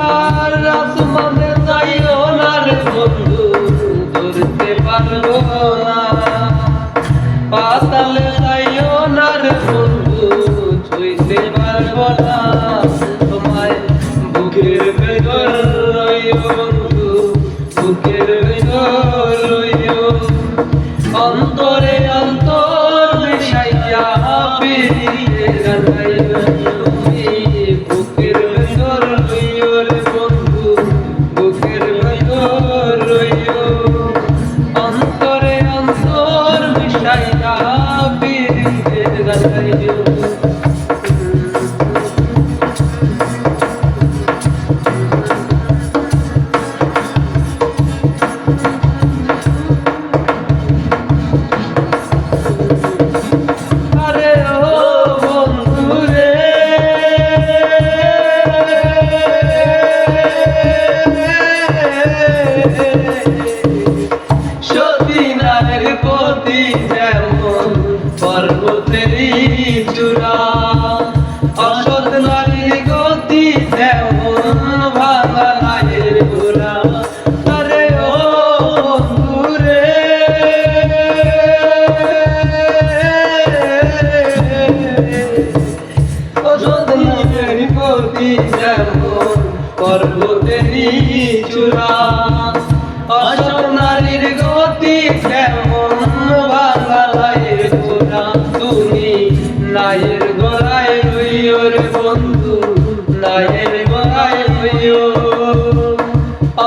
আর আসমানে যাইও না রে বন্ধু, ধরতে পারবো না। পাতালে যাইও না রে বন্ধু, ছুঁইতে পারবো না। তোমায় বুকের ভেতর রইও বন্ধু, বুকের ভেতর রইও। অন্তরে অন্তর মিশাইয়া পিরিতে গাইও তুমি, বুকের ভেতর রইও রে বন্ধু, বুকের ভেতর রইও। অন্তরে অন্তর মিশাইয়া পিরিতে গাইও। গতি যেমন পর্বতেরই চূড়া, অসৎ নারীর গতি তেমন ভাঙা রায়ের গোড়া। আরে ও বন্ধুরে, অসৎ নারীর গতি যেমন পর্বতেরই চূড়া, অসৎ নারীর গতি তেমন ভাঙা রায়ের গোড়া। তুমি নায়ের গোড়ায় রইও রে বন্ধু, নায়ের গোড়ায় রইও।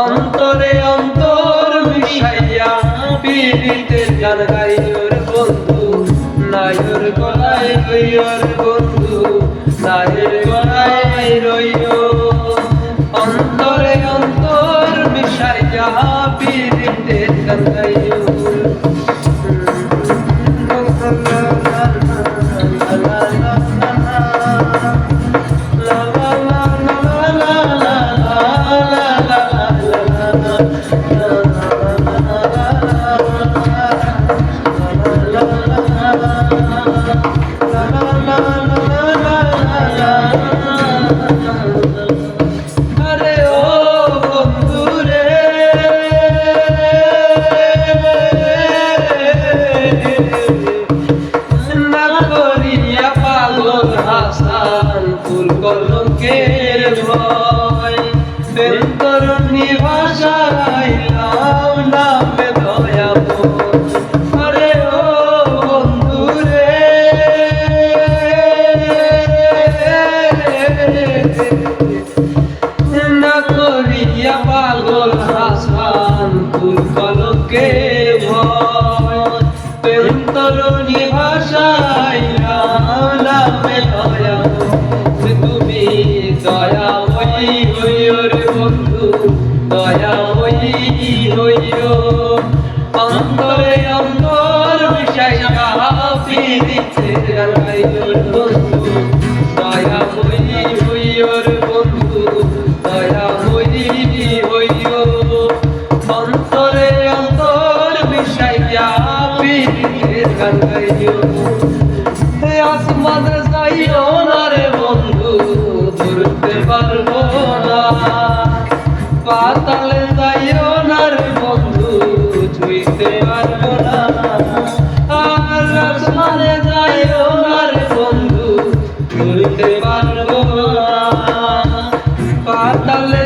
অন্তরে অন্তর মিশাইয়া পীড়িতের গান গাইও রে বন্ধু, নায়ের গোড়ায় রইও রে বন্ধু, নায়ের গোড়ায় রইও। অন্তরে অন্তর মিশাইয়া পীড়িতের গান গাইও। ফুল কলঙ্কের ভয় তরুণী ভাষাইলাম নামে দয়াময়। আরে ও বন্ধুরে, না করিয়া পাগল হাসান ফুল কলঙ্কের ভয় তরুণী ভাষাইলাম নামে দয়াময়। তুমি দয়াময়ী হইও রে বন্ধু, দয়াময়ী হইও। অন্তরে অন্তর মিশাইয়া পীড়িতের গান গাইও বন্ধু, দয়াময়ী হইও রে বন্ধু, দয়াময়ী হইও। অন্তরে অন্তর মিশাইয়া পীড়িতের গান গাইও। আসমানে যাইও না রে বন্ধু, ধরতে পারবো না। পাতালে যাইও না রে বন্ধু, ছুঁইতে পারবো না। আর আসমানে যাইও না রে বন্ধু, ধরতে পারবো না। পাতালে